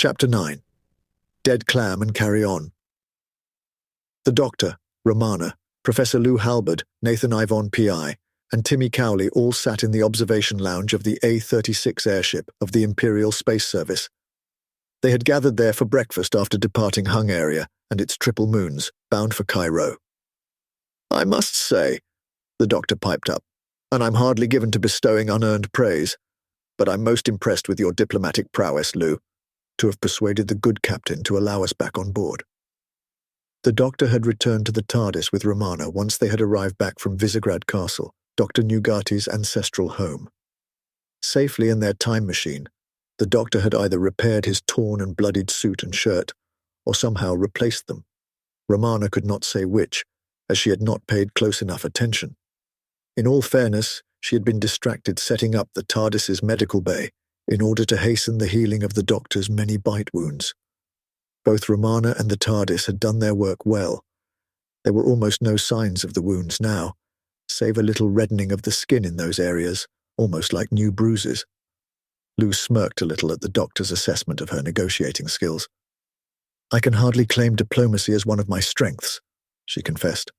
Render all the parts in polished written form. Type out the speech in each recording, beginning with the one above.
Chapter 9. Dead Clam and Carry On. The Doctor, Romana, Professor Lou Halberd, Nathan Ivon PI, and Timmy Cowley all sat in the observation lounge of the A-36 airship of the Imperial Space Service. They had gathered there for breakfast after departing Hung Area and its triple moons, bound for Cairo. "I must say," the Doctor piped up, "and I'm hardly given to bestowing unearned praise, but I'm most impressed with your diplomatic prowess, Lou, to have persuaded the good captain to allow us back on board." The Doctor had returned to the TARDIS with Romana once they had arrived back from Visegrad Castle, Dr. Nugati's ancestral home. Safely in their time machine, the Doctor had either repaired his torn and bloodied suit and shirt, or somehow replaced them. Romana could not say which, as she had not paid close enough attention. In all fairness, she had been distracted setting up the TARDIS's medical bay in order to hasten the healing of the Doctor's many bite wounds. Both Romana and the TARDIS had done their work well. There were almost no signs of the wounds now, save a little reddening of the skin in those areas, almost like new bruises. Lou smirked a little at the Doctor's assessment of her negotiating skills. "I can hardly claim diplomacy as one of my strengths," she confessed.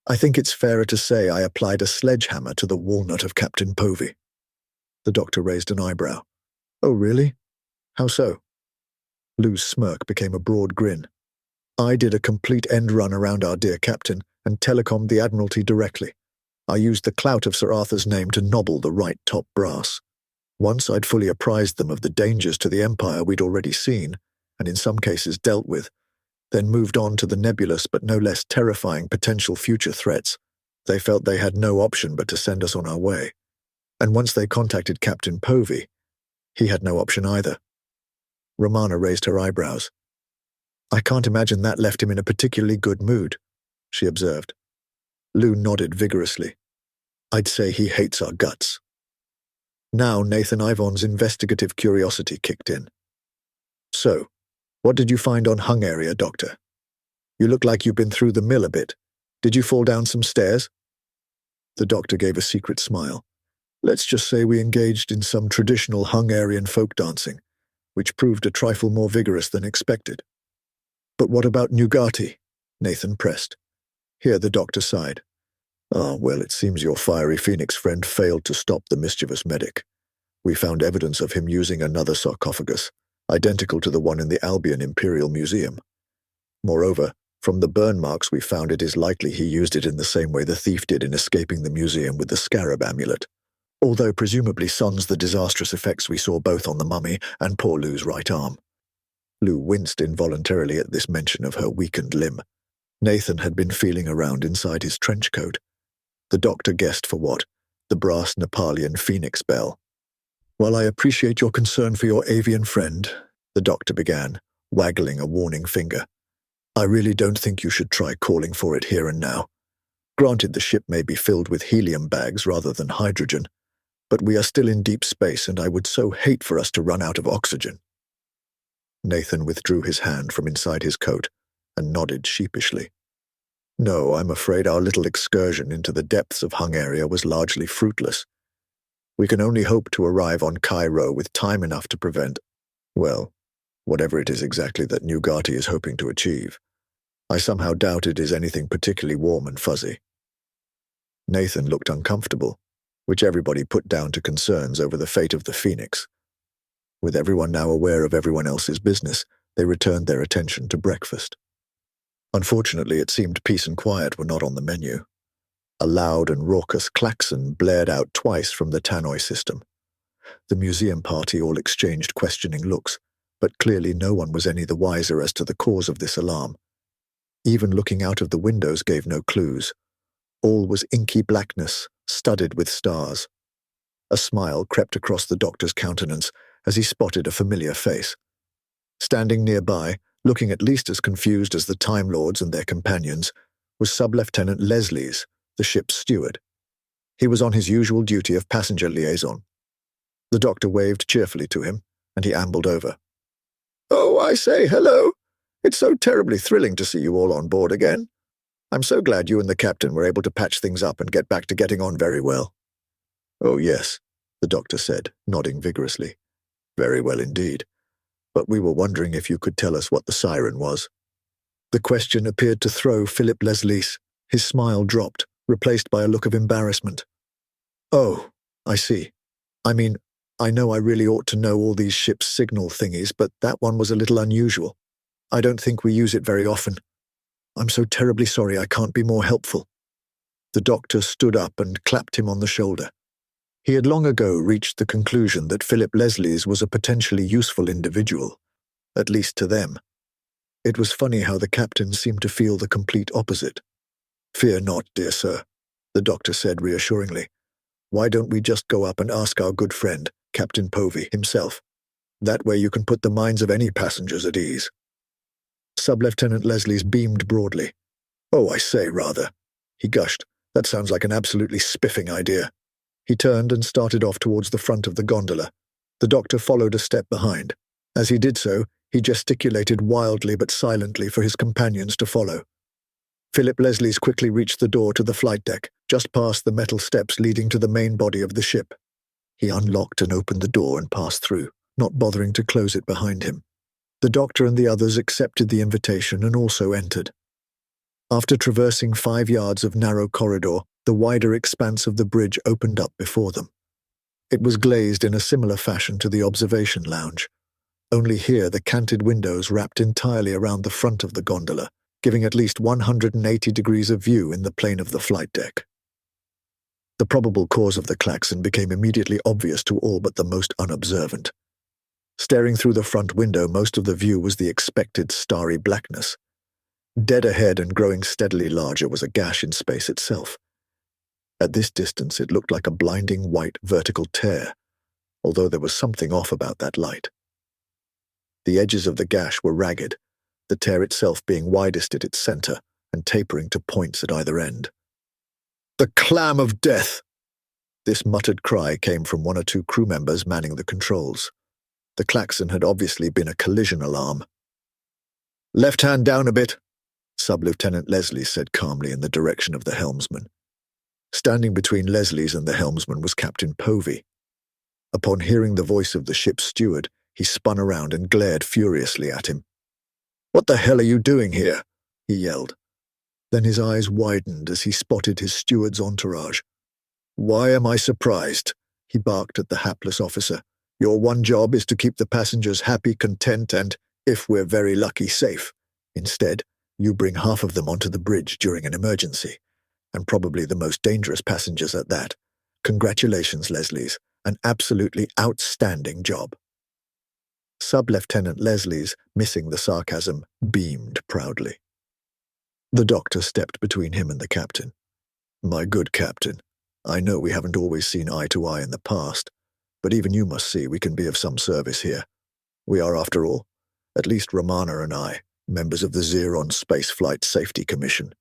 "I think it's fairer to say I applied a sledgehammer to the walnut of Captain Povey." The Doctor raised an eyebrow. "Oh, really? How so?" Lou's smirk became a broad grin. "I did a complete end run around our dear captain and telecommed the Admiralty directly. I used the clout of Sir Arthur's name to nobble the right top brass. Once I'd fully apprised them of the dangers to the Empire we'd already seen, and in some cases dealt with, then moved on to the nebulous but no less terrifying potential future threats, they felt they had no option but to send us on our way. And once they contacted Captain Povey, he had no option either." Romana raised her eyebrows. "I can't imagine that left him in a particularly good mood," she observed. Lou nodded vigorously. "I'd say he hates our guts." Now Nathan Ivon's investigative curiosity kicked in. "So, what did you find on Hung Area, Doctor? You look like you've been through the mill a bit. Did you fall down some stairs?" The Doctor gave a secret smile. "Let's just say we engaged in some traditional Hungarian folk dancing, which proved a trifle more vigorous than expected." "But what about Nugati?" Nathan pressed. Here the Doctor sighed. "Ah, well, it seems your fiery Phoenix friend failed to stop the mischievous medic. We found evidence of him using another sarcophagus, identical to the one in the Albion Imperial Museum. Moreover, from the burn marks we found, it is likely he used it in the same way the thief did in escaping the museum with the scarab amulet, although presumably sans the disastrous effects we saw both on the mummy and poor Lou's right arm." Lou winced involuntarily at this mention of her weakened limb. Nathan had been feeling around inside his trench coat. The Doctor guessed for what, the brass Nepalian phoenix bell. "While I appreciate your concern for your avian friend," the Doctor began, waggling a warning finger, "I really don't think you should try calling for it here and now. Granted, the ship may be filled with helium bags rather than hydrogen, but we are still in deep space and I would so hate for us to run out of oxygen." Nathan withdrew his hand from inside his coat and nodded sheepishly. "No, I'm afraid our little excursion into the depths of Hung Area was largely fruitless. We can only hope to arrive on Cairo with time enough to prevent, well, whatever it is exactly that Nugati is hoping to achieve. I somehow doubt it is anything particularly warm and fuzzy." Nathan looked uncomfortable, which everybody put down to concerns over the fate of the Phoenix. With everyone now aware of everyone else's business, they returned their attention to breakfast. Unfortunately, it seemed peace and quiet were not on the menu. A loud and raucous klaxon blared out twice from the tannoy system. The museum party all exchanged questioning looks, but clearly no one was any the wiser as to the cause of this alarm. Even looking out of the windows gave no clues. All was inky blackness, studded with stars. A smile crept across the doctor's countenance as he spotted a familiar face. Standing nearby, looking at least as confused as the Time Lords and their companions, was Sub-Lieutenant Leslies, the ship's steward. He was on his usual duty of passenger liaison. The doctor waved cheerfully to him, and he ambled over. "Oh, I say, hello. It's so terribly thrilling to see you all on board again. I'm so glad you and the captain were able to patch things up and get back to getting on very well." "Oh, yes," the doctor said, nodding vigorously. "Very well indeed. But we were wondering if you could tell us what the siren was." The question appeared to throw Philip Leslies. His smile dropped, replaced by a look of embarrassment. "Oh, I see. I mean, I know I really ought to know all these ship's signal thingies, but that one was a little unusual. I don't think we use it very often. I'm so terribly sorry I can't be more helpful." The doctor stood up and clapped him on the shoulder. He had long ago reached the conclusion that Philip Leslies was a potentially useful individual, at least to them. It was funny how the captain seemed to feel the complete opposite. "Fear not, dear sir," the doctor said reassuringly. "Why don't we just go up and ask our good friend, Captain Povey, himself? That way you can put the minds of any passengers at ease." Sub-Lieutenant Leslies beamed broadly. "Oh, I say, rather," he gushed. "That sounds like an absolutely spiffing idea." He turned and started off towards the front of the gondola. The doctor followed a step behind. As he did so, he gesticulated wildly but silently for his companions to follow. Philip Leslies quickly reached the door to the flight deck, just past the metal steps leading to the main body of the ship. He unlocked and opened the door and passed through, not bothering to close it behind him. The doctor and the others accepted the invitation and also entered. After traversing 5 yards of narrow corridor, the wider expanse of the bridge opened up before them. It was glazed in a similar fashion to the observation lounge. Only here the canted windows wrapped entirely around the front of the gondola, giving at least 180 degrees of view in the plane of the flight deck. The probable cause of the klaxon became immediately obvious to all but the most unobservant. Staring through the front window, most of the view was the expected starry blackness. Dead ahead and growing steadily larger was a gash in space itself. At this distance it looked like a blinding white vertical tear, although there was something off about that light. The edges of the gash were ragged, the tear itself being widest at its center and tapering to points at either end. "The clam of death!" This muttered cry came from 1 or 2 crew members manning the controls. The klaxon had obviously been a collision alarm. "Left hand down a bit," Sub-Lieutenant Leslies said calmly in the direction of the helmsman. Standing between Leslies and the helmsman was Captain Povey. Upon hearing the voice of the ship's steward, he spun around and glared furiously at him. "What the hell are you doing here?" he yelled. Then his eyes widened as he spotted his steward's entourage. "Why am I surprised?" he barked at the hapless officer. "Your one job is to keep the passengers happy, content, and, if we're very lucky, safe. Instead, you bring half of them onto the bridge during an emergency, and probably the most dangerous passengers at that. Congratulations, Leslies. An absolutely outstanding job." Sub-Lieutenant Leslies, missing the sarcasm, beamed proudly. The doctor stepped between him and the captain. "My good captain, I know we haven't always seen eye to eye in the past, but even you must see we can be of some service here. We are, after all, at least Romana and I, members of the Xeron Space Flight Safety Commission."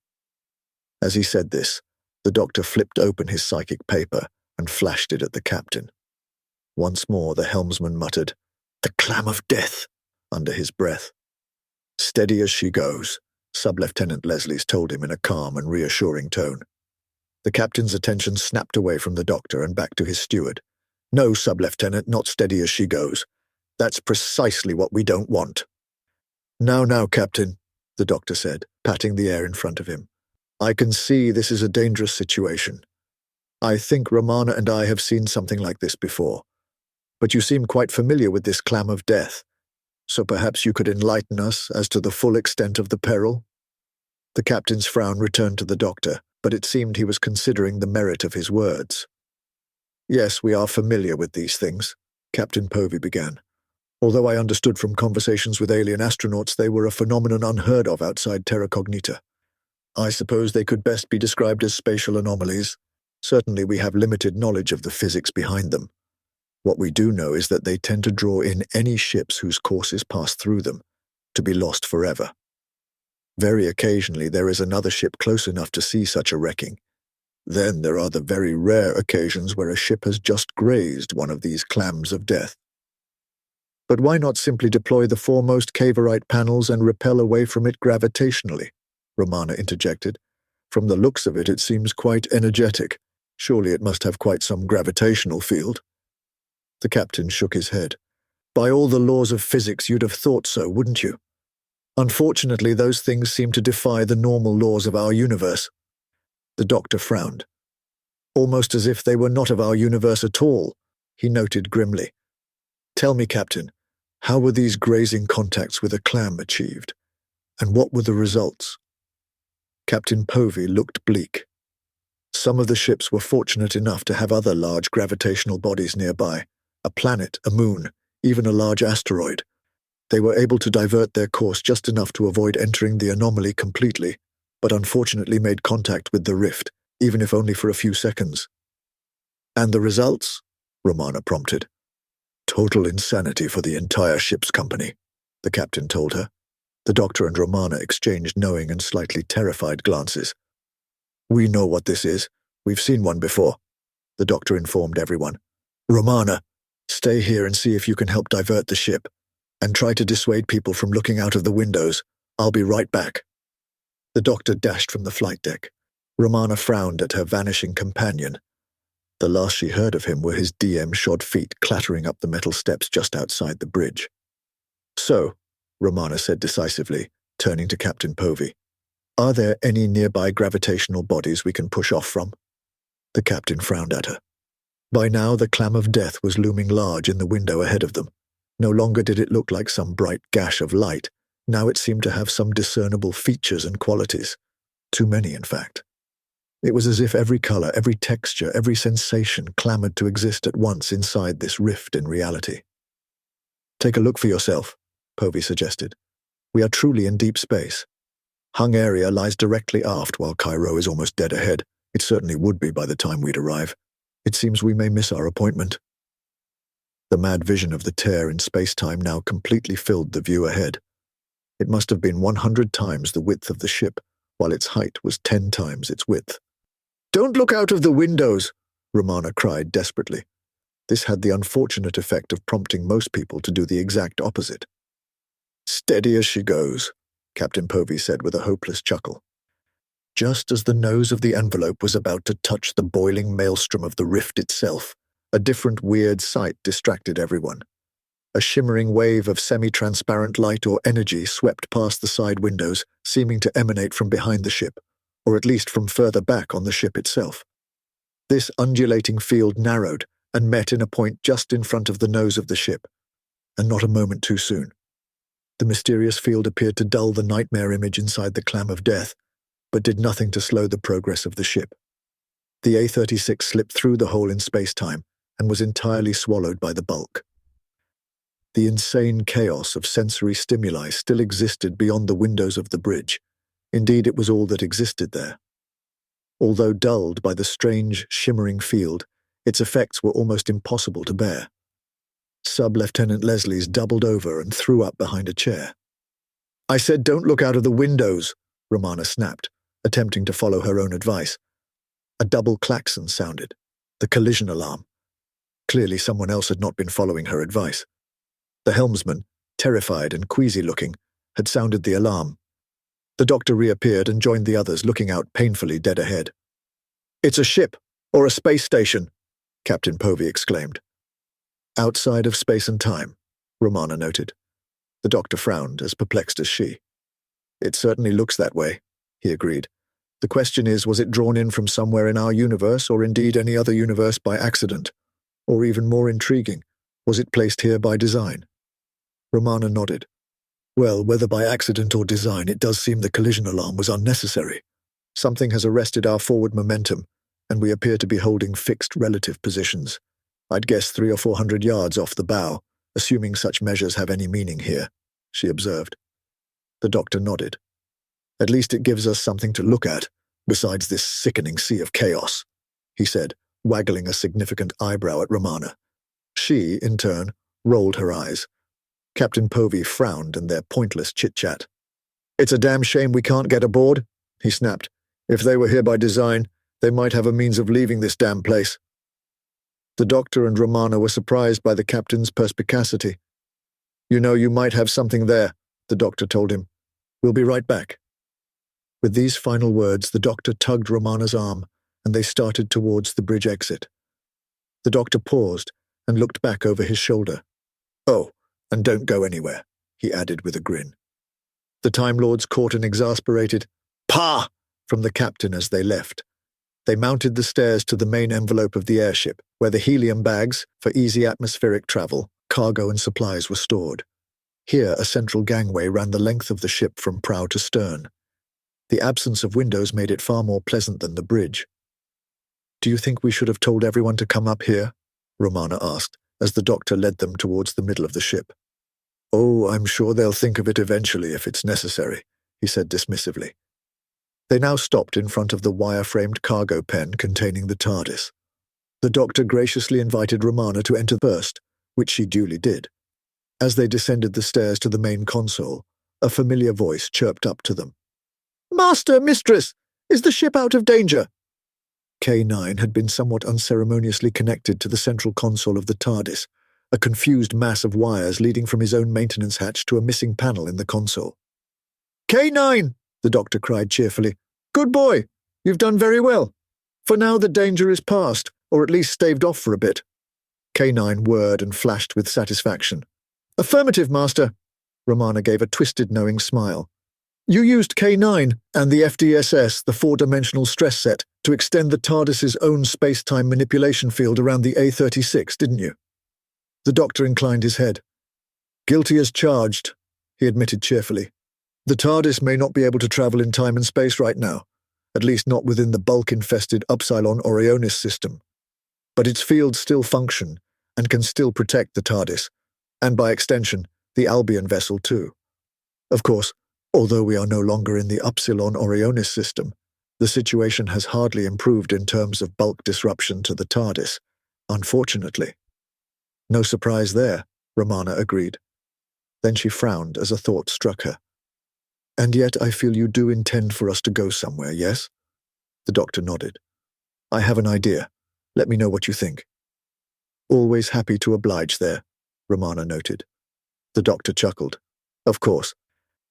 As he said this, the doctor flipped open his psychic paper and flashed it at the captain. Once more the helmsman muttered, "The clam of death," under his breath. "Steady as she goes," Sub-Lieutenant Leslies told him in a calm and reassuring tone. The captain's attention snapped away from the doctor and back to his steward. "No, Sub-Lieutenant, not steady as she goes. That's precisely what we don't want." Now, Captain," the doctor said, patting the air in front of him. "I can see this is a dangerous situation. I think Romana and I have seen something like this before. But you seem quite familiar with this clam of death, so perhaps you could enlighten us as to the full extent of the peril?" The captain's frown returned to the doctor, but it seemed he was considering the merit of his words. "Yes, we are familiar with these things," Captain Povey began. Although I understood from conversations with alien astronauts they were a phenomenon unheard of outside Terra Cognita. I suppose they could best be described as spatial anomalies. Certainly we have limited knowledge of the physics behind them. What we do know is that they tend to draw in any ships whose courses pass through them, to be lost forever. Very occasionally there is another ship close enough to see such a wrecking. Then there are the very rare occasions where a ship has just grazed one of these clams of death. But why not simply deploy the foremost cavorite panels and repel away from it gravitationally? Romana interjected. From the looks of it, it seems quite energetic. Surely it must have quite some gravitational field. The captain shook his head. By all the laws of physics, you'd have thought so, wouldn't you? Unfortunately, those things seem to defy the normal laws of our universe. The doctor frowned. Almost as if they were not of our universe at all, he noted grimly. Tell me, Captain, how were these grazing contacts with a clam achieved? And what were the results? Captain Povey looked bleak. Some of the ships were fortunate enough to have other large gravitational bodies nearby, a planet, a moon, even a large asteroid. They were able to divert their course just enough to avoid entering the anomaly completely, but unfortunately made contact with the rift, even if only for a few seconds. And the results? Romana prompted. Total insanity for the entire ship's company, the captain told her. The doctor and Romana exchanged knowing and slightly terrified glances. We know what this is. We've seen one before, the doctor informed everyone. Romana, stay here and see if you can help divert the ship, and try to dissuade people from looking out of the windows. I'll be right back. The doctor dashed from the flight deck. Romana frowned at her vanishing companion. The last she heard of him were his DM-shod feet clattering up the metal steps just outside the bridge. So, Romana said decisively, turning to Captain Povey, are there any nearby gravitational bodies we can push off from? The captain frowned at her. By now the clam of death was looming large in the window ahead of them. No longer did it look like some bright gash of light. Now it seemed to have some discernible features and qualities. Too many, in fact. It was as if every color, every texture, every sensation clamored to exist at once inside this rift in reality. Take a look for yourself, Povey suggested. We are truly in deep space. Hung area lies directly aft while Cairo is almost dead ahead. It certainly would be by the time we'd arrive. It seems we may miss our appointment. The mad vision of the tear in space-time now completely filled the view ahead. It must have been 100 times the width of the ship, while its height was 10 times its width. Don't look out of the windows, Romana cried desperately. This had the unfortunate effect of prompting most people to do the exact opposite. Steady as she goes, Captain Povey said with a hopeless chuckle. Just as the nose of the envelope was about to touch the boiling maelstrom of the rift itself, a different weird sight distracted everyone. A shimmering wave of semi-transparent light or energy swept past the side windows, seeming to emanate from behind the ship, or at least from further back on the ship itself. This undulating field narrowed and met in a point just in front of the nose of the ship, and not a moment too soon. The mysterious field appeared to dull the nightmare image inside the clam of death, but did nothing to slow the progress of the ship. The A-36 slipped through the hole in space-time and was entirely swallowed by the bulk. The insane chaos of sensory stimuli still existed beyond the windows of the bridge. Indeed, it was all that existed there. Although dulled by the strange, shimmering field, its effects were almost impossible to bear. Sub-Lieutenant Leslie's doubled over and threw up behind a chair. I said don't look out of the windows, Romana snapped, attempting to follow her own advice. A double klaxon sounded, the collision alarm. Clearly someone else had not been following her advice. The helmsman, terrified and queasy-looking, had sounded the alarm. The doctor reappeared and joined the others, looking out painfully dead ahead. It's a ship, or a space station, Captain Povey exclaimed. Outside of space and time, Romana noted. The doctor frowned, as perplexed as she. It certainly looks that way, he agreed. The question is, was it drawn in from somewhere in our universe, or indeed any other universe by accident? Or even more intriguing, was it placed here by design? Romana nodded. Well, whether by accident or design, it does seem the collision alarm was unnecessary. Something has arrested our forward momentum, and we appear to be holding fixed relative positions. I'd guess 300 or 400 yards off the bow, assuming such measures have any meaning here, she observed. The doctor nodded. At least it gives us something to look at, besides this sickening sea of chaos, he said, waggling a significant eyebrow at Romana. She, in turn, rolled her eyes. Captain Povey frowned in their pointless chit-chat. It's a damn shame we can't get aboard, he snapped. If they were here by design, they might have a means of leaving this damn place. The doctor and Romana were surprised by the captain's perspicacity. You know, you might have something there, the doctor told him. We'll be right back. With these final words, the doctor tugged Romana's arm, and they started towards the bridge exit. The doctor paused and looked back over his shoulder. Oh, and don't go anywhere, he added with a grin. The Time Lords caught an exasperated "Pah!" from the captain as they left. They mounted the stairs to the main envelope of the airship, where the helium bags for easy atmospheric travel, cargo and supplies were stored. Here, a central gangway ran the length of the ship from prow to stern. The absence of windows made it far more pleasant than the bridge. Do you think we should have told everyone to come up here? Romana asked, as the doctor led them towards the middle of the ship. Oh, I'm sure they'll think of it eventually if it's necessary, he said dismissively. They now stopped in front of the wire-framed cargo pen containing the TARDIS. The doctor graciously invited Romana to enter first, which she duly did. As they descended the stairs to the main console, a familiar voice chirped up to them. Master, mistress, is the ship out of danger? K9 had been somewhat unceremoniously connected to the central console of the TARDIS, a confused mass of wires leading from his own maintenance hatch to a missing panel in the console. K9, the doctor cried cheerfully. Good boy, you've done very well. For now the danger is past, or at least staved off for a bit. K9 whirred and flashed with satisfaction. Affirmative, Master. Romana gave a twisted, knowing smile. You used K9 and the FDSS, the four-dimensional stress set, to extend the TARDIS's own space-time manipulation field around the A36, didn't you? The doctor inclined his head. Guilty as charged, he admitted cheerfully. The TARDIS may not be able to travel in time and space right now, at least not within the bulk-infested Upsilon Orionis system. But its fields still function and can still protect the TARDIS, and by extension, the Albion vessel too. Of course, although we are no longer in the Upsilon Orionis system, the situation has hardly improved in terms of bulk disruption to the TARDIS, unfortunately. No surprise there, Romana agreed. Then she frowned as a thought struck her. And yet I feel you do intend for us to go somewhere, yes? The doctor nodded. I have an idea. Let me know what you think. Always happy to oblige there, Romana noted. The doctor chuckled. Of course.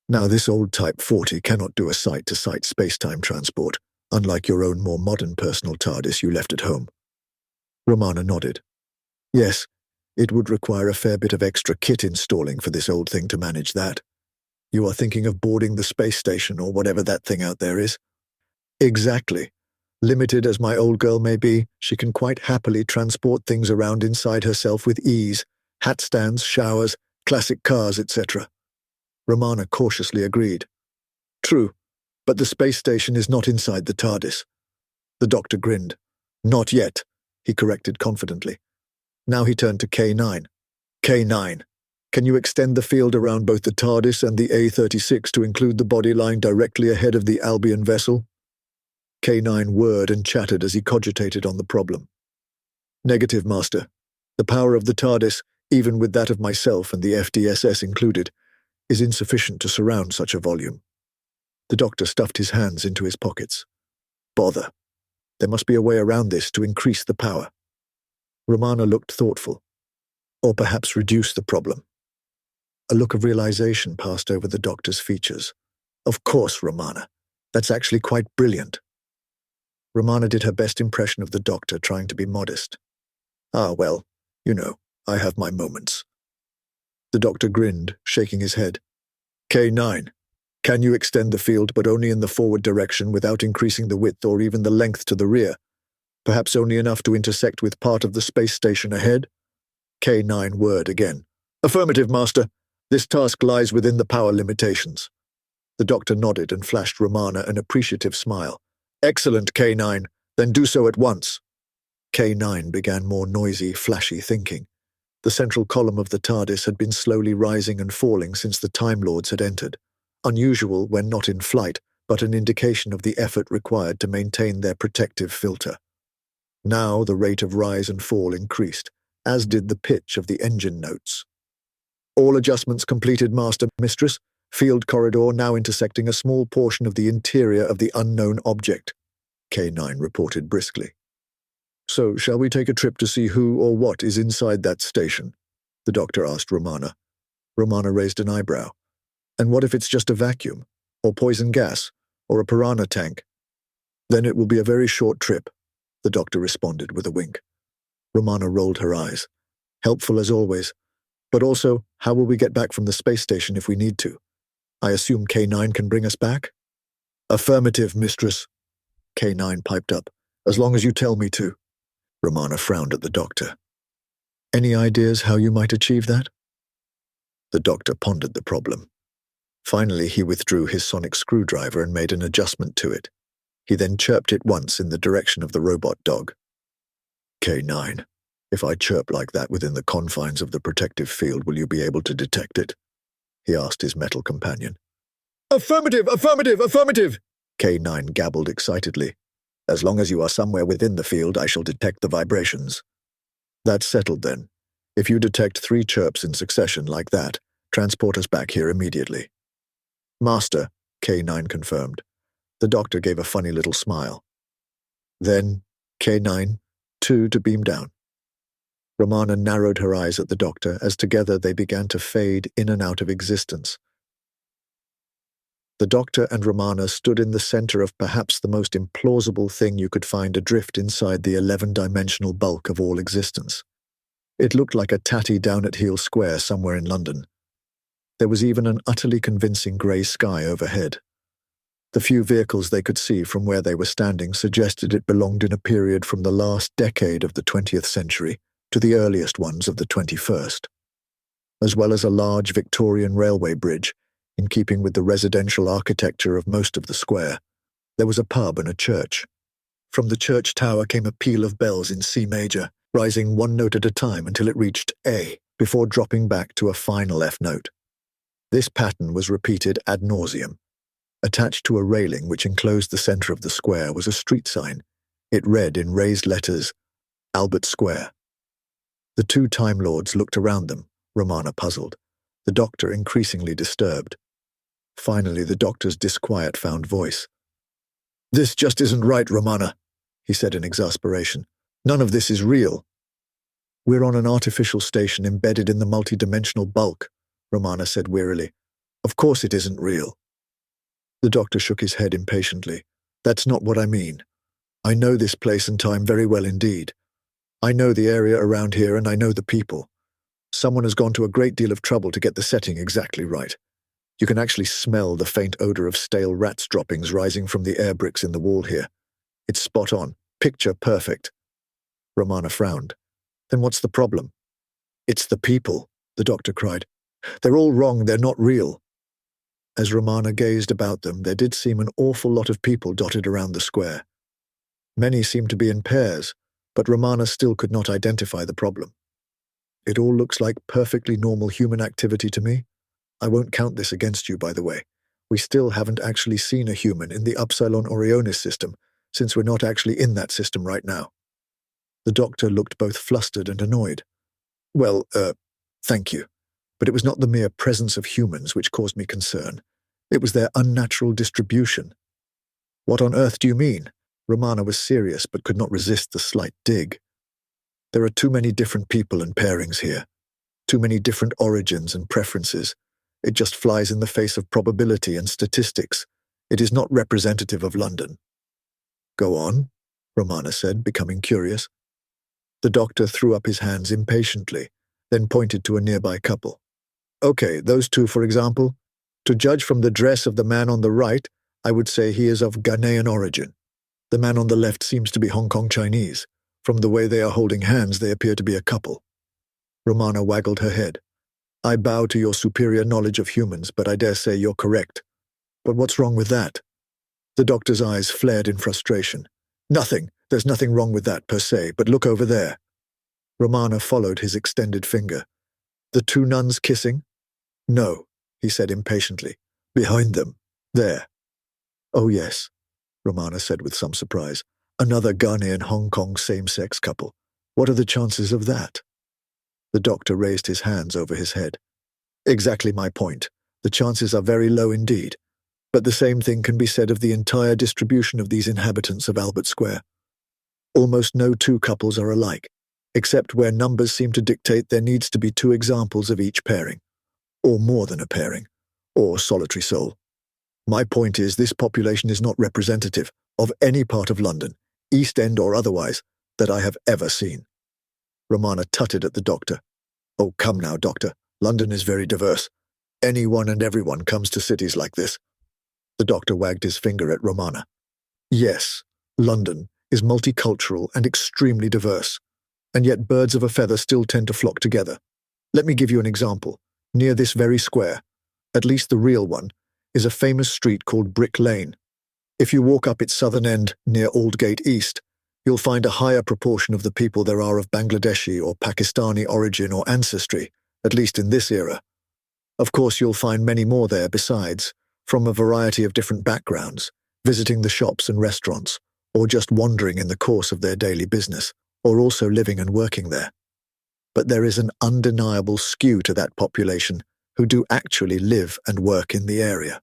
Now this old Type 40 cannot do a site-to-site space-time transport, unlike your own more modern personal TARDIS you left at home. Romana nodded. Yes, it would require a fair bit of extra kit installing for this old thing to manage that. You are thinking of boarding the space station or whatever that thing out there is? Exactly. Limited as my old girl may be, she can quite happily transport things around inside herself with ease, hat stands, showers, classic cars, etc. Romana cautiously agreed. True, but the space station is not inside the TARDIS. The doctor grinned. Not yet, he corrected confidently. Now he turned to K9. K9. Can you extend the field around both the TARDIS and the A36 to include the body lying directly ahead of the Albion vessel? K9 whirred and chattered as he cogitated on the problem. Negative, Master. The power of the TARDIS, even with that of myself and the FDSS included, is insufficient to surround such a volume. The doctor stuffed his hands into his pockets. Bother. There must be a way around this to increase the power. Romana looked thoughtful. Or perhaps reduce the problem. A look of realization passed over the doctor's features. Of course, Romana. That's actually quite brilliant. Romana did her best impression of the doctor, trying to be modest. Ah, well, you know, I have my moments. The doctor grinned, shaking his head. K9, can you extend the field but only in the forward direction without increasing the width or even the length to the rear? Perhaps only enough to intersect with part of the space station ahead? K9 whirred again. Affirmative, Master. This task lies within the power limitations. The doctor nodded and flashed Romana an appreciative smile. Excellent, K9. Then do so at once. K9 began more noisy, flashy thinking. The central column of the TARDIS had been slowly rising and falling since the Time Lords had entered, unusual when not in flight, but an indication of the effort required to maintain their protective filter. Now the rate of rise and fall increased, as did the pitch of the engine notes. All adjustments completed, Master Mistress. Field corridor now intersecting a small portion of the interior of the unknown object, K9 reported briskly. So, shall we take a trip to see who or what is inside that station? The doctor asked Romana. Romana raised an eyebrow. And what if it's just a vacuum, or poison gas, or a piranha tank? Then it will be a very short trip, the doctor responded with a wink. Romana rolled her eyes. Helpful as always. But also, how will we get back from the space station if we need to? I assume K9 can bring us back? Affirmative, mistress, K9 piped up. As long as you tell me to. Romana frowned at the doctor. Any ideas how you might achieve that? The doctor pondered the problem. Finally, he withdrew his sonic screwdriver and made an adjustment to it. He then chirped it once in the direction of the robot dog. K9, if I chirp like that within the confines of the protective field, will you be able to detect it? He asked his metal companion. Affirmative, affirmative, affirmative, K9 gabbled excitedly. As long as you are somewhere within the field, I shall detect the vibrations. That's settled then. If you detect 3 chirps in succession like that, transport us back here immediately. Master, K9 confirmed. The doctor gave a funny little smile. Then, K9, 2 to beam down. Romana narrowed her eyes at the doctor as together they began to fade in and out of existence. The doctor and Romana stood in the center of perhaps the most implausible thing you could find adrift inside the 11-dimensional bulk of all existence. It looked like a tatty down-at-heel square somewhere in London. There was even an utterly convincing grey sky overhead. The few vehicles they could see from where they were standing suggested it belonged in a period from the last decade of the 20th century to the earliest ones of the 21st, as well as a large Victorian railway bridge, in keeping with the residential architecture of most of the square. There was a pub and a church. From the church tower came a peal of bells in C major, rising 1 note at a time until it reached A, before dropping back to a final F note. This pattern was repeated ad nauseum. Attached to a railing which enclosed the center of the square was a street sign. It read in raised letters, Albert Square. The 2 Time Lords looked around them, Romana puzzled, the doctor increasingly disturbed. Finally, the doctor's disquiet found voice. This just isn't right, Romana, he said in exasperation. None of this is real. We're on an artificial station embedded in the multidimensional bulk, Romana said wearily. Of course it isn't real. The doctor shook his head impatiently. That's not what I mean. I know this place and time very well indeed. I know the area around here and I know the people. Someone has gone to a great deal of trouble to get the setting exactly right. You can actually smell the faint odor of stale rats' droppings rising from the air bricks in the wall here. It's spot on, picture perfect. Romana frowned. Then what's the problem? It's the people, the doctor cried. They're all wrong, they're not real. As Romana gazed about them, there did seem an awful lot of people dotted around the square. Many seemed to be in pairs, but Romana still could not identify the problem. It all looks like perfectly normal human activity to me. I won't count this against you, by the way. We still haven't actually seen a human in the Upsilon Orionis system, since we're not actually in that system right now. The doctor looked both flustered and annoyed. Well, thank you. But it was not the mere presence of humans which caused me concern. It was their unnatural distribution. What on earth do you mean? Romana was serious but could not resist the slight dig. There are too many different people and pairings here. Too many different origins and preferences. It just flies in the face of probability and statistics. It is not representative of London. Go on, Romana said, becoming curious. The doctor threw up his hands impatiently, then pointed to a nearby couple. Okay, those 2, for example. To judge from the dress of the man on the right, I would say he is of Ghanaian origin. The man on the left seems to be Hong Kong Chinese. From the way they are holding hands, they appear to be a couple. Romana waggled her head. I bow to your superior knowledge of humans, but I dare say you're correct. But what's wrong with that? The doctor's eyes flared in frustration. Nothing. There's nothing wrong with that, per se, but look over there. Romana followed his extended finger. The two nuns kissing? No, he said impatiently. Behind them. There. Oh yes, Romana said with some surprise. Another Ghanaian Hong Kong same-sex couple. What are the chances of that? The doctor raised his hands over his head. Exactly my point. The chances are very low indeed. But the same thing can be said of the entire distribution of these inhabitants of Albert Square. Almost no two couples are alike, except where numbers seem to dictate there needs to be two examples of each pairing, or more than a pairing, or solitary soul. My point is this population is not representative of any part of London, East End or otherwise, that I have ever seen. Romana tutted at the doctor. Oh, come now, doctor. London is very diverse. Anyone and everyone comes to cities like this. The doctor wagged his finger at Romana. Yes, London is multicultural and extremely diverse, and yet birds of a feather still tend to flock together. Let me give you an example. Near this very square, at least the real one, is a famous street called Brick Lane. If you walk up its southern end near Aldgate East, you'll find a higher proportion of the people there are of Bangladeshi or Pakistani origin or ancestry, at least in this era. Of course, you'll find many more there besides, from a variety of different backgrounds, visiting the shops and restaurants, or just wandering in the course of their daily business, or also living and working there. But there is an undeniable skew to that population who do actually live and work in the area.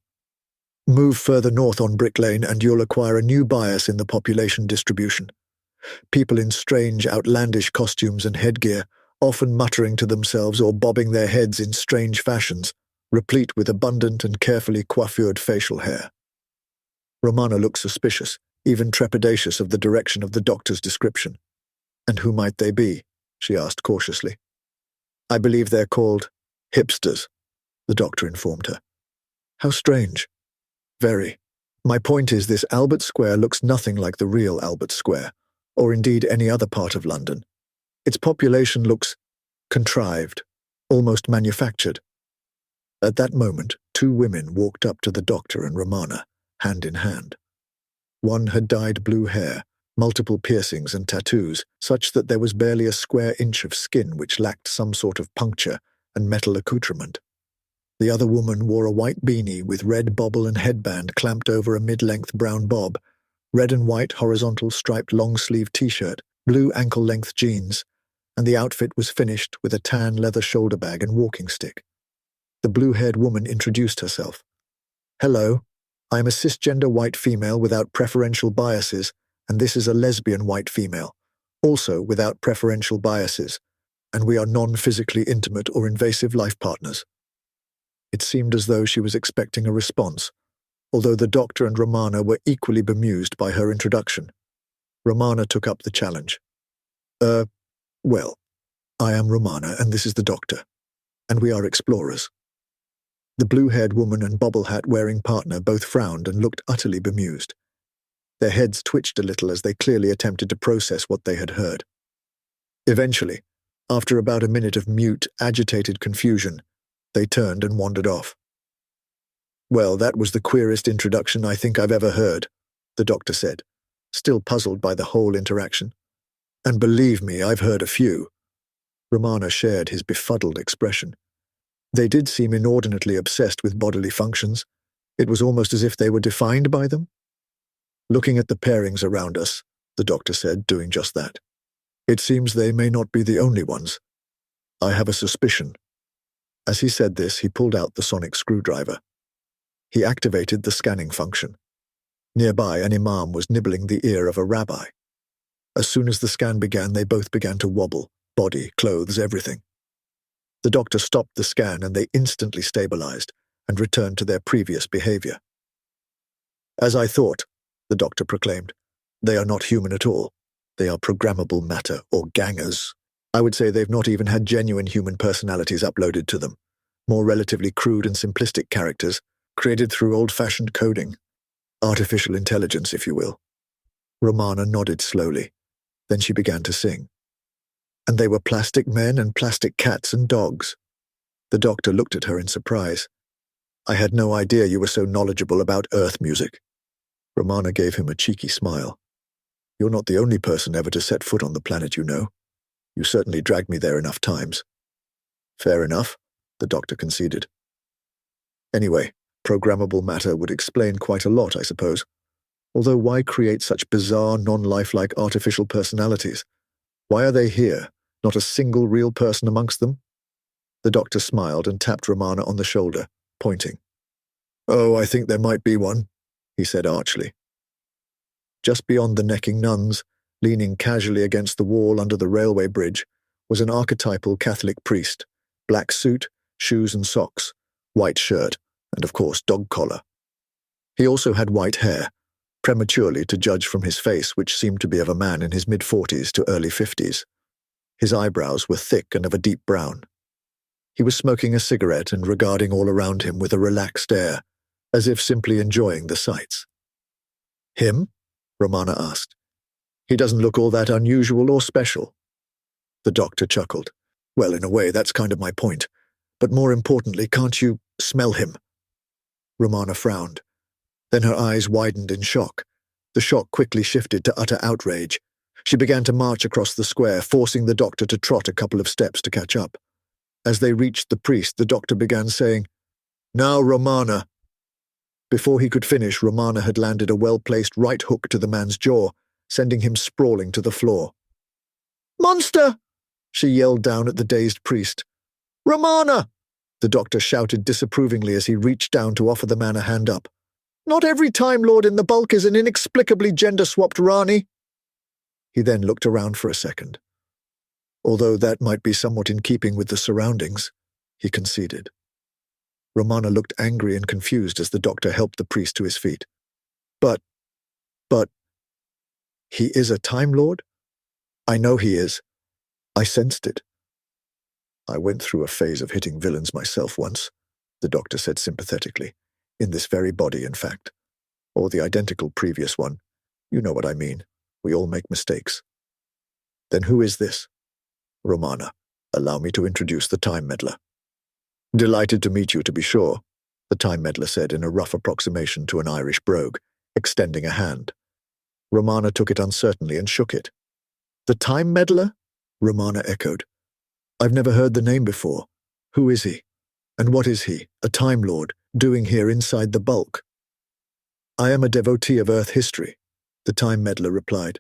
Move further north on Brick Lane and you'll acquire a new bias in the population distribution. People in strange, outlandish costumes and headgear, often muttering to themselves or bobbing their heads in strange fashions, replete with abundant and carefully coiffured facial hair. Romana looked suspicious, even trepidatious of the direction of the doctor's description. And who might they be? She asked cautiously. I believe they're called hipsters, the doctor informed her. How strange. Very. My point is this Albert Square looks nothing like the real Albert Square, or indeed any other part of London. Its population looks contrived, almost manufactured. At that moment, two women walked up to the doctor and Romana, hand in hand. One had dyed blue hair, multiple piercings and tattoos, such that there was barely a square inch of skin which lacked some sort of puncture and metal accoutrement. The other woman wore a white beanie with red bobble and headband clamped over a mid-length brown bob, red and white horizontal striped long-sleeve t-shirt, blue ankle-length jeans, and the outfit was finished with a tan leather shoulder bag and walking stick. The blue-haired woman introduced herself. Hello, I am a cisgender white female without preferential biases, and this is a lesbian white female, also without preferential biases, and we are non-physically intimate or invasive life partners. It seemed as though she was expecting a response, although the doctor and Romana were equally bemused by her introduction. Romana took up the challenge. Well, I am Romana, and this is the doctor, and we are explorers. The blue-haired woman and bobble hat-wearing partner both frowned and looked utterly bemused. Their heads twitched a little as they clearly attempted to process what they had heard. Eventually, after about a minute of mute, agitated confusion, they turned and wandered off. Well, that was the queerest introduction I think I've ever heard, the doctor said, still puzzled by the whole interaction. And believe me, I've heard a few. Romana shared his befuddled expression. They did seem inordinately obsessed with bodily functions. It was almost as if they were defined by them. Looking at the pairings around us, the doctor said, doing just that. It seems they may not be the only ones. I have a suspicion. As he said this, he pulled out the sonic screwdriver. He activated the scanning function. Nearby, an imam was nibbling the ear of a rabbi. As soon as the scan began, they both began to wobble, body, clothes, everything. The doctor stopped the scan and they instantly stabilized and returned to their previous behavior. As I thought, the doctor proclaimed, they are not human at all. They are programmable matter, or gangers. I would say they've not even had genuine human personalities uploaded to them. More relatively crude and simplistic characters, created through old-fashioned coding. Artificial intelligence, if you will. Romana nodded slowly. Then she began to sing. And they were plastic men and plastic cats and dogs. The doctor looked at her in surprise. I had no idea you were so knowledgeable about Earth music. Romana gave him a cheeky smile. You're not the only person ever to set foot on the planet, you know. You certainly dragged me there enough times. Fair enough, the doctor conceded. Anyway, programmable matter would explain quite a lot, I suppose. Although why create such bizarre, non-lifelike artificial personalities? Why are they here? Not a single real person amongst them? The doctor smiled and tapped Romana on the shoulder, pointing. Oh, I think there might be one, he said archly. Just beyond the necking nuns, leaning casually against the wall under the railway bridge, was an archetypal Catholic priest, black suit, shoes and socks, white shirt, and of course dog collar. He also had white hair, prematurely to judge from his face, which seemed to be of a man in his mid-40s to early 50s. His eyebrows were thick and of a deep brown. He was smoking a cigarette and regarding all around him with a relaxed air, as if simply enjoying the sights. Him? Romana asked. He doesn't look all that unusual or special. The doctor chuckled. Well, in a way, that's kind of my point. But more importantly, can't you smell him? Romana frowned. Then her eyes widened in shock. The shock quickly shifted to utter outrage. She began to march across the square, forcing the doctor to trot a couple of steps to catch up. As they reached the priest, the doctor began saying, Now, Romana. Before he could finish, Romana had landed a well-placed right hook to the man's jaw, sending him sprawling to the floor. Monster! She yelled down at the dazed priest. Romana! The doctor shouted disapprovingly as he reached down to offer the man a hand up. Not every Time Lord in the bulk is an inexplicably gender-swapped Rani. He then looked around for a second. Although that might be somewhat in keeping with the surroundings, he conceded. Romana looked angry and confused as the doctor helped the priest to his feet. But, he is a Time Lord? I know he is. I sensed it. I went through a phase of hitting villains myself once, the doctor said sympathetically. In this very body, in fact. Or the identical previous one. You know what I mean. We all make mistakes. Then who is this? Romana, allow me to introduce the Time Meddler. Delighted to meet you, to be sure, the Time Meddler said in a rough approximation to an Irish brogue, extending a hand. Romana took it uncertainly and shook it. The Time Meddler? Romana echoed. I've never heard the name before. Who is he? And what is he, a Time Lord, doing here inside the bulk? I am a devotee of Earth history, the Time Meddler replied,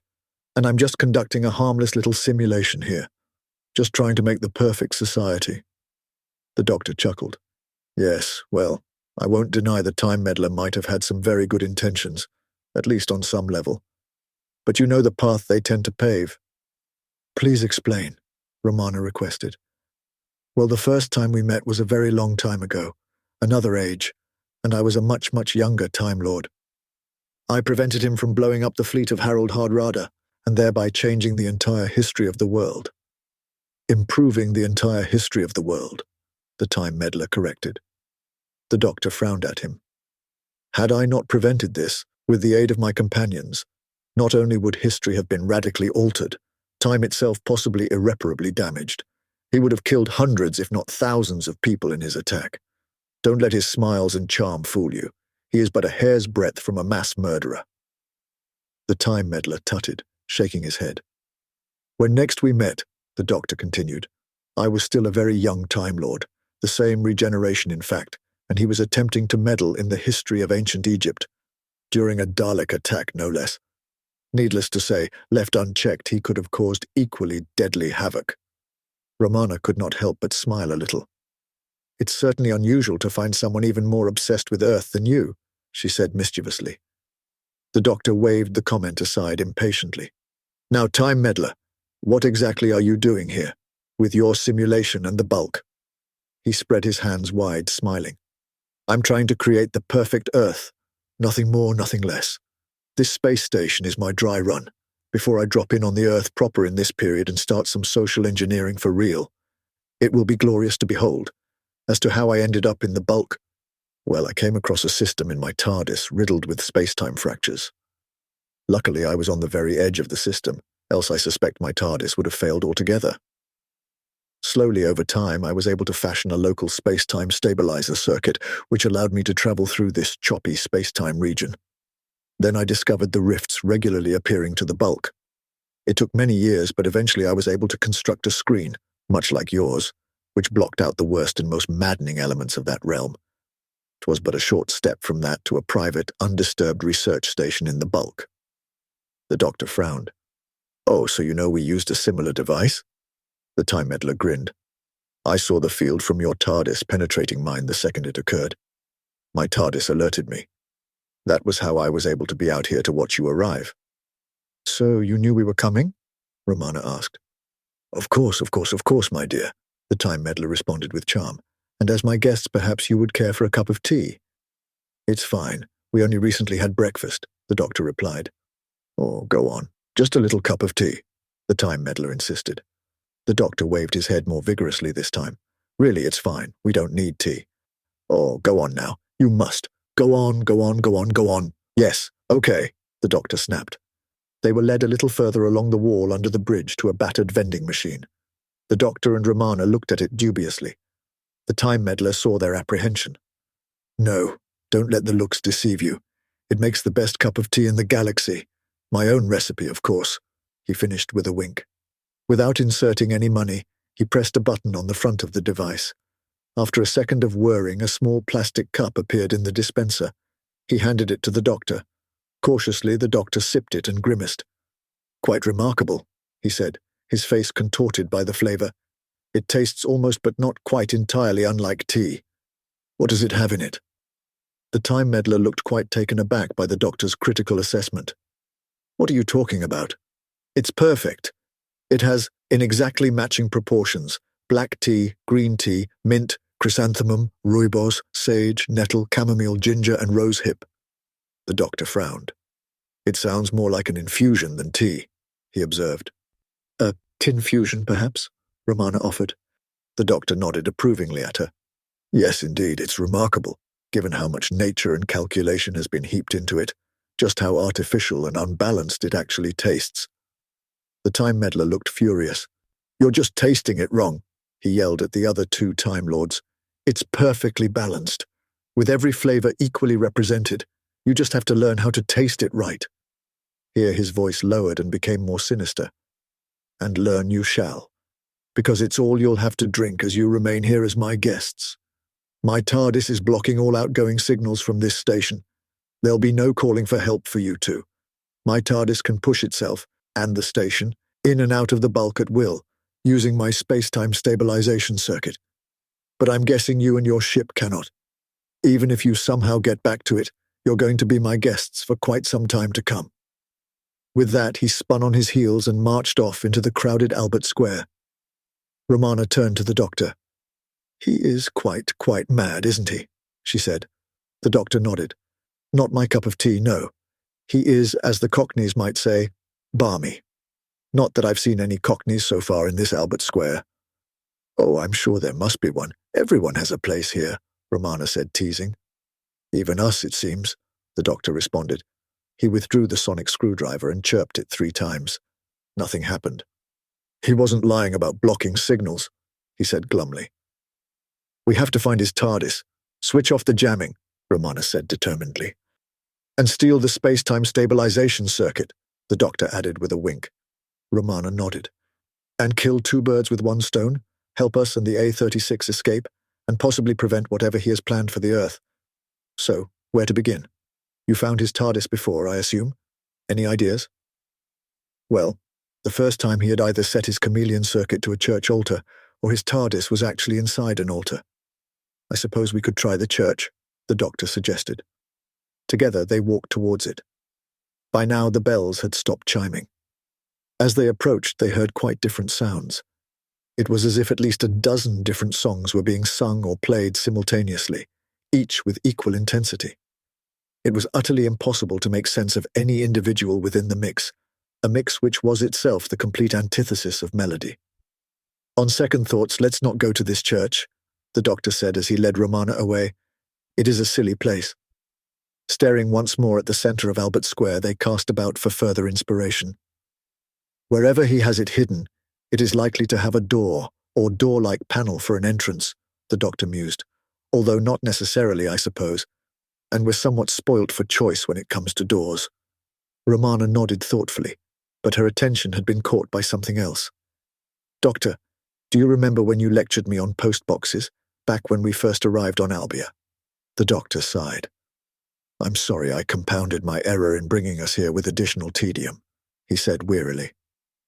and I'm just conducting a harmless little simulation here, just trying to make the perfect society. The doctor chuckled. Yes, well, I won't deny the Time Meddler might have had some very good intentions, at least on some level. But you know the path they tend to pave. Please explain, Romana requested. Well, the first time we met was a very long time ago, another age, and I was a much, much younger Time Lord. I prevented him from blowing up the fleet of Harold Hardrada, and thereby changing the entire history of the world. Improving the entire history of the world, the Time Meddler corrected. The doctor frowned at him. Had I not prevented this, with the aid of my companions, not only would history have been radically altered, time itself possibly irreparably damaged. He would have killed hundreds, if not thousands, of people in his attack. Don't let his smiles and charm fool you. He is but a hair's breadth from a mass murderer. The Time Meddler tutted, shaking his head. When next we met, the doctor continued, I was still a very young Time Lord, the same regeneration in fact, and he was attempting to meddle in the history of ancient Egypt, during a Dalek attack no less. Needless to say, left unchecked, he could have caused equally deadly havoc. Romana could not help but smile a little. It's certainly unusual to find someone even more obsessed with Earth than you, she said mischievously. The doctor waved the comment aside impatiently. Now, Time Meddler, what exactly are you doing here, with your simulation and the bulk? He spread his hands wide, smiling. I'm trying to create the perfect Earth. Nothing more, nothing less. This space station is my dry run, before I drop in on the Earth proper in this period and start some social engineering for real. It will be glorious to behold. As to how I ended up in the bulk, well, I came across a system in my TARDIS riddled with space-time fractures. Luckily, I was on the very edge of the system, else I suspect my TARDIS would have failed altogether. Slowly over time, I was able to fashion a local space-time stabilizer circuit, which allowed me to travel through this choppy space-time region. Then I discovered the rifts regularly appearing to the bulk. It took many years, but eventually I was able to construct a screen, much like yours, which blocked out the worst and most maddening elements of that realm. 'Twas but a short step from that to a private, undisturbed research station in the bulk. The doctor frowned. Oh, so you know we used a similar device? The Time Meddler grinned. I saw the field from your TARDIS penetrating mine the second it occurred. My TARDIS alerted me. That was how I was able to be out here to watch you arrive. So you knew we were coming? Romana asked. Of course, my dear, the Time Meddler responded with charm. And as my guests, perhaps you would care for a cup of tea. It's fine. We only recently had breakfast, the doctor replied. Oh, go on. Just a little cup of tea, the Time Meddler insisted. The doctor waved his head more vigorously this time. Really, it's fine. We don't need tea. Oh, go on now. You must. Go on, go on, go on, go on. Yes, okay, the doctor snapped. They were led a little further along the wall under the bridge to a battered vending machine. The doctor and Romana looked at it dubiously. The Time Meddler saw their apprehension. No, don't let the looks deceive you. It makes the best cup of tea in the galaxy. My own recipe, of course, he finished with a wink. Without inserting any money, he pressed a button on the front of the device. After a second of whirring, a small plastic cup appeared in the dispenser. He handed it to the doctor. Cautiously, the doctor sipped it and grimaced. Quite remarkable, he said, his face contorted by the flavor. It tastes almost but not quite entirely unlike tea. What does it have in it? The Time Meddler looked quite taken aback by the doctor's critical assessment. What are you talking about? It's perfect. It has, in exactly matching proportions, black tea, green tea, mint, chrysanthemum, rooibos, sage, nettle, chamomile, ginger, and rosehip. The doctor frowned. It sounds more like an infusion than tea, he observed. A tinfusion, perhaps? Romana offered. The doctor nodded approvingly at her. Yes, indeed, it's remarkable, given how much nature and calculation has been heaped into it, just how artificial and unbalanced it actually tastes. The Time Meddler looked furious. You're just tasting it wrong, he yelled at the other two Time Lords. It's perfectly balanced, with every flavor equally represented. You just have to learn how to taste it right. Here his voice lowered and became more sinister. And learn you shall, because it's all you'll have to drink as you remain here as my guests. My TARDIS is blocking all outgoing signals from this station. There'll be no calling for help for you two. My TARDIS can push itself, and the station, in and out of the bulk at will, using my space-time stabilization circuit. But I'm guessing you and your ship cannot. Even if you somehow get back to it, you're going to be my guests for quite some time to come. With that, he spun on his heels and marched off into the crowded Albert Square. Romana turned to the doctor. He is quite mad, isn't he? She said. The doctor nodded. Not my cup of tea, no. He is, as the Cockneys might say, balmy. Not that I've seen any Cockneys so far in this Albert Square. Oh, I'm sure there must be one. Everyone has a place here, Romana said, teasing. Even us, it seems, the doctor responded. He withdrew the sonic screwdriver and chirped it 3 times. Nothing happened. He wasn't lying about blocking signals, he said glumly. We have to find his TARDIS. Switch off the jamming, Romana said determinedly. And steal the space-time stabilization circuit, the doctor added with a wink. Romana nodded. And kill 2 birds with 1 stone, help us and the A-36 escape, and possibly prevent whatever he has planned for the Earth. So, where to begin? You found his TARDIS before, I assume? Any ideas? Well, the first time he had either set his chameleon circuit to a church altar, or his TARDIS was actually inside an altar. I suppose we could try the church, the doctor suggested. Together they walked towards it. By now the bells had stopped chiming. As they approached, they heard quite different sounds. It was as if at least a dozen different songs were being sung or played simultaneously, each with equal intensity. It was utterly impossible to make sense of any individual within the mix, a mix which was itself the complete antithesis of melody. On second thoughts, let's not go to this church, the doctor said as he led Romana away. It is a silly place. Staring once more at the center of Albert Square, they cast about for further inspiration. Wherever he has it hidden, it is likely to have a door or door-like panel for an entrance, the doctor mused, although not necessarily, I suppose, and we're somewhat spoilt for choice when it comes to doors. Romana nodded thoughtfully. but her attention had been caught by something else. "Doctor, do you remember when you lectured me on postboxes, back when we first arrived on Albia?" The doctor sighed. "I'm sorry I compounded my error in bringing us here with additional tedium," he said wearily.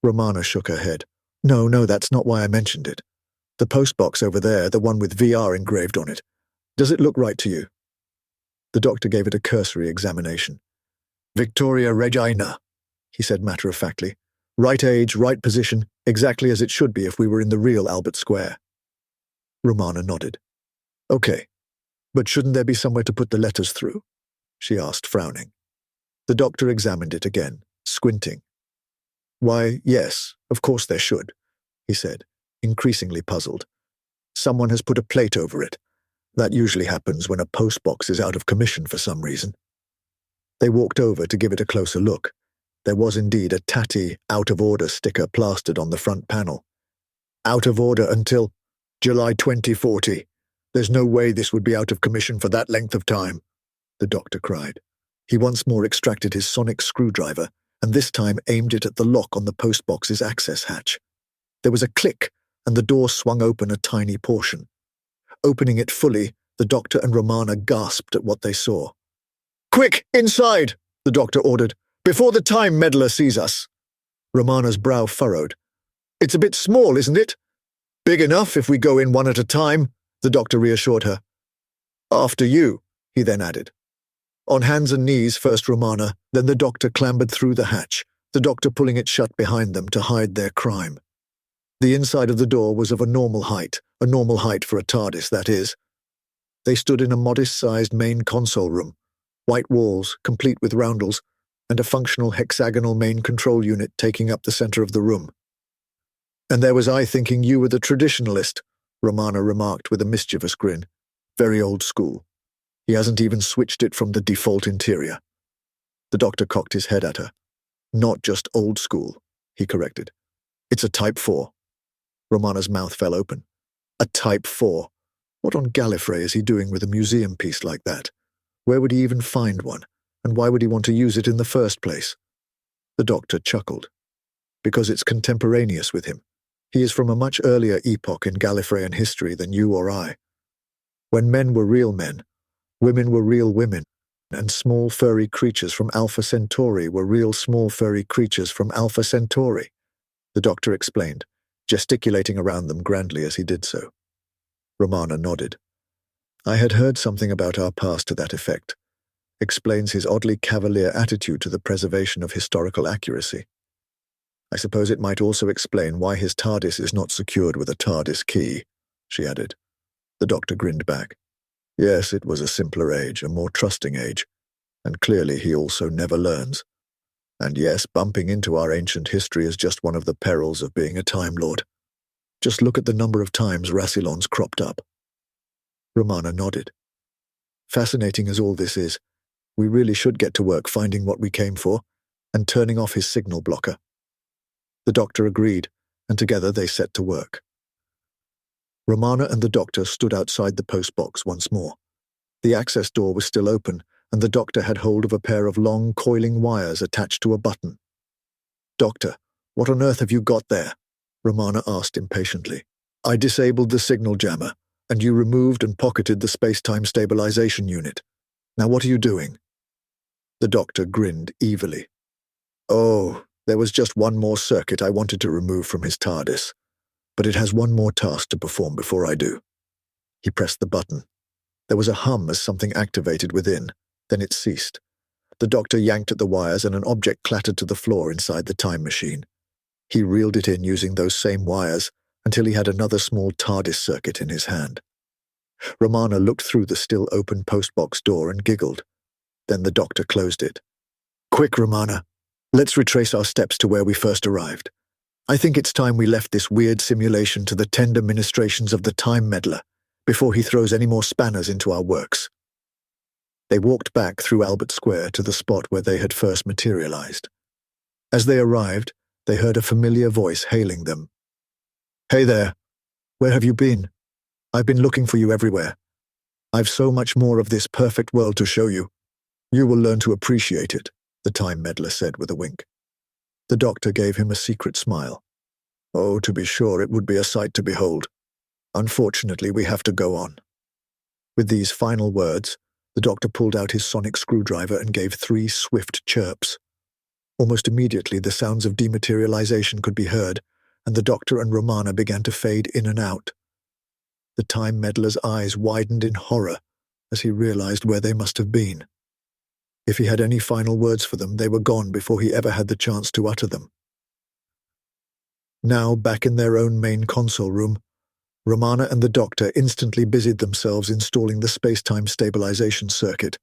Romana shook her head. No, that's not why I mentioned it. The postbox over there, the one with VR engraved on it. Does it look right to you?" The doctor gave it a cursory examination. "Victoria Regina," he said matter-of-factly. "Right age, right position, exactly as it should be if we were in the real Albert Square." Romana nodded. "Okay, but shouldn't there be somewhere to put the letters through?" she asked, frowning. The doctor examined it again, squinting. "Why, yes, of course there should," he said, increasingly puzzled. "Someone has put a plate over it. That usually happens when a postbox is out of commission for some reason." They walked over to give it a closer look. There was indeed a tatty, out-of-order sticker plastered on the front panel. "Out of order until July 2040. There's no way this would be out of commission for that length of time," the doctor cried. He once more extracted his sonic screwdriver, and this time aimed it at the lock on the postbox's access hatch. There was a click, and the door swung open a tiny portion. Opening it fully, the doctor and Romana gasped at what they saw. "Quick, inside!" the doctor ordered, "before the time meddler sees us." Romana's brow furrowed. "It's a bit small, isn't it?" "Big enough if we go in one at a time," the doctor reassured her. "After you," he then added. On hands and knees, first Romana, then the doctor clambered through the hatch, the doctor pulling it shut behind them to hide their crime. The inside of the door was of a normal height for a TARDIS, that is. They stood in a modest-sized main console room, white walls, complete with roundels, and a functional hexagonal main control unit taking up the center of the room. "And there was I thinking you were the traditionalist," Romana remarked with a mischievous grin. "Very old school. He hasn't even switched it from the default interior." The doctor cocked his head at her. "Not just old school," he corrected. "It's a Type 4. Romana's mouth fell open. A Type 4. What on Gallifrey is he doing with a museum piece like that? Where would he even find one? And why would he want to use it in the first place? The doctor chuckled. Because it's contemporaneous with him. He is from a much earlier epoch in Gallifreyan history than you or I. When men were real men, women were real women, and small furry creatures from Alpha Centauri were real small furry creatures from Alpha Centauri, the doctor explained, gesticulating around them grandly as he did so. Romana nodded. I had heard something about our past to that effect. Explains his oddly cavalier attitude to the preservation of historical accuracy. I suppose it might also explain why his TARDIS is not secured with a TARDIS key, she added. The doctor grinned back. Yes, it was a simpler age, a more trusting age, and clearly he also never learns. And yes, bumping into our ancient history is just one of the perils of being a Time Lord. Just look at the number of times Rassilon's cropped up. Romana nodded. Fascinating as all this is, we really should get to work finding what we came for and turning off his signal blocker. The doctor agreed, and together they set to work. Romana and the doctor stood outside the postbox once more. The access door was still open, and the doctor had hold of a pair of long, coiling wires attached to a button. Doctor, what on earth have you got there? Romana asked impatiently. I disabled the signal jammer, and you removed and pocketed the space-time stabilization unit. Now what are you doing? The doctor grinned evilly. Oh, there was just one more circuit I wanted to remove from his TARDIS, but it has one more task to perform before I do. He pressed the button. There was a hum as something activated within, then it ceased. The doctor yanked at the wires and an object clattered to the floor inside the time machine. He reeled it in using those same wires until he had another small TARDIS circuit in his hand. Romana looked through the still open postbox door and giggled. Then the doctor closed it. Quick, Romana. Let's retrace our steps to where we first arrived. I think it's time we left this weird simulation to the tender ministrations of the Time Meddler before he throws any more spanners into our works. They walked back through Albert Square to the spot where they had first materialized. As they arrived, they heard a familiar voice hailing them. Hey there. Where have you been? I've been looking for you everywhere. I've so much more of this perfect world to show you. You will learn to appreciate it, the Time Meddler said with a wink. The doctor gave him a secret smile. "Oh, to be sure, it would be a sight to behold. Unfortunately, we have to go on." With these final words, the doctor pulled out his sonic screwdriver and gave 3 swift chirps. Almost immediately, the sounds of dematerialization could be heard, and the doctor and Romana began to fade in and out. The time meddler's eyes widened in horror as he realized where they must have been. If he had any final words for them, they were gone before he ever had the chance to utter them. Now, back in their own main console room, Romana and the doctor instantly busied themselves installing the space-time stabilization circuit,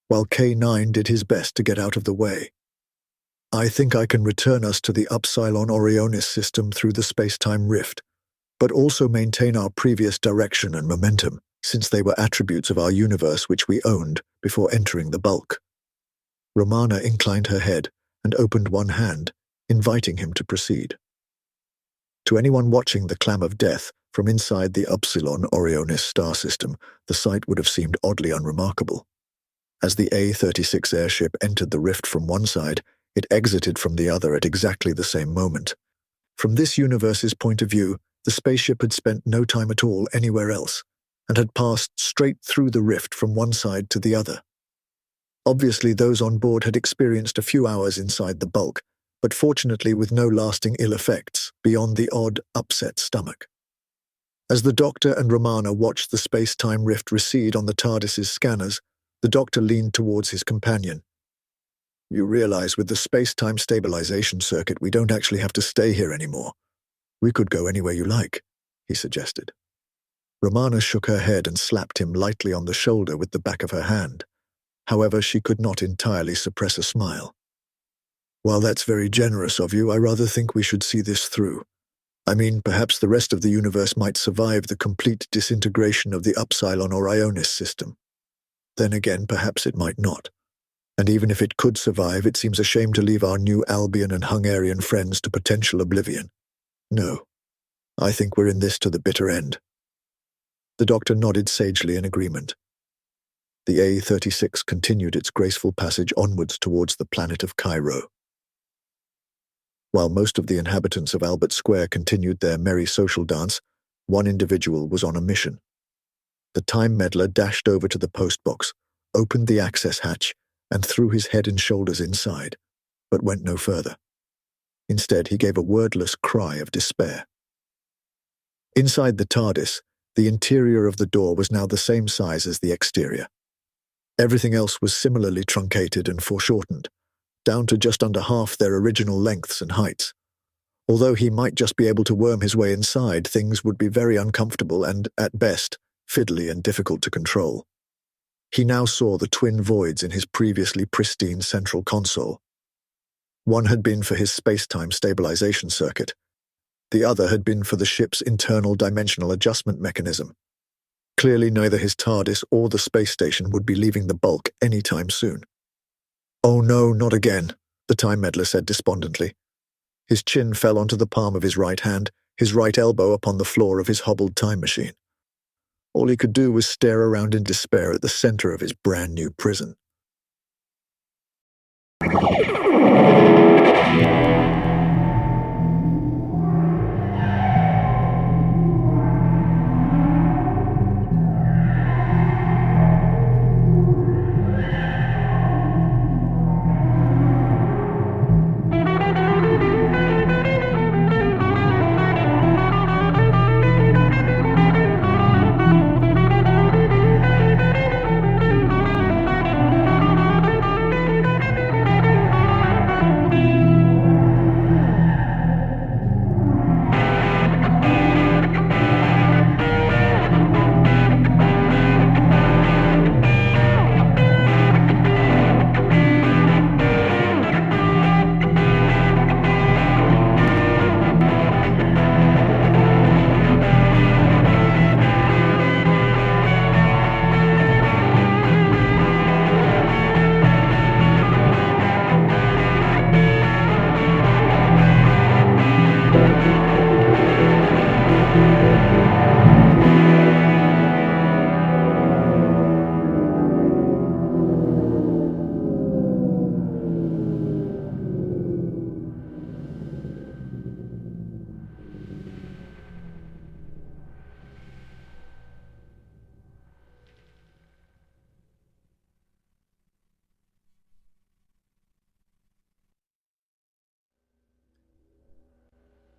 while K9 did his best to get out of the way. "I think I can return us to the Upsilon Orionis system through the space-time rift, but also maintain our previous direction and momentum, since they were attributes of our universe which we owned before entering the bulk." Romana inclined her head and opened one hand, inviting him to proceed. To anyone watching the Clam of Death from inside the Upsilon Orionis star system, the sight would have seemed oddly unremarkable. As the A-36 airship entered the rift from one side, it exited from the other at exactly the same moment. From this universe's point of view, the spaceship had spent no time at all anywhere else, and had passed straight through the rift from one side to the other. Obviously, those on board had experienced a few hours inside the bulk, but fortunately with no lasting ill effects beyond the odd upset stomach. As the doctor and Romana watched the space-time rift recede on the TARDIS's scanners, the doctor leaned towards his companion. "You realize with the space-time stabilization circuit we don't actually have to stay here anymore. We could go anywhere you like," he suggested. Romana shook her head and slapped him lightly on the shoulder with the back of her hand. However, she could not entirely suppress a smile. "While that's very generous of you, I rather think we should see this through. I mean, perhaps the rest of the universe might survive the complete disintegration of the Upsilon Orionis system. Then again, perhaps it might not. And even if it could survive, it seems a shame to leave our new Albion and Hungarian friends to potential oblivion. No, I think we're in this to the bitter end." The doctor nodded sagely in agreement. The A-36 continued its graceful passage onwards towards the planet of Cairo. While most of the inhabitants of Albert Square continued their merry social dance, one individual was on a mission. The time meddler dashed over to the postbox, opened the access hatch, and threw his head and shoulders inside, but went no further. Instead, he gave a wordless cry of despair. Inside the TARDIS, the interior of the door was now the same size as the exterior. Everything else was similarly truncated and foreshortened, down to just under half their original lengths and heights. Although he might just be able to worm his way inside, things would be very uncomfortable and, at best, fiddly and difficult to control. He now saw the twin voids in his previously pristine central console. One had been for his space-time stabilization circuit. The other had been for the ship's internal dimensional adjustment mechanism. Clearly neither his TARDIS or the space station would be leaving the bulk any time soon. "Oh no, not again," the time meddler said despondently. His chin fell onto the palm of his right hand, his right elbow upon the floor of his hobbled time machine. All he could do was stare around in despair at the center of his brand-new prison.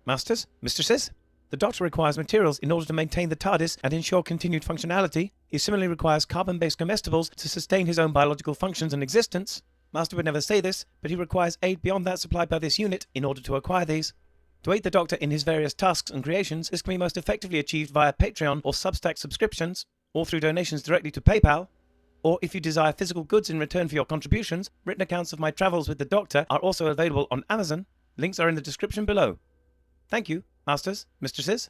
Masters, mistresses, the Doctor requires materials in order to maintain the TARDIS and ensure continued functionality. He similarly requires carbon-based comestibles to sustain his own biological functions and existence. Master would never say this, but he requires aid beyond that supplied by this unit in order to acquire these. To aid the Doctor in his various tasks and creations, this can be most effectively achieved via Patreon or Substack subscriptions, or through donations directly to PayPal. Or if you desire physical goods in return for your contributions, written accounts of my travels with the Doctor are also available on Amazon. Links are in the description below. Thank you, Masters, mistresses.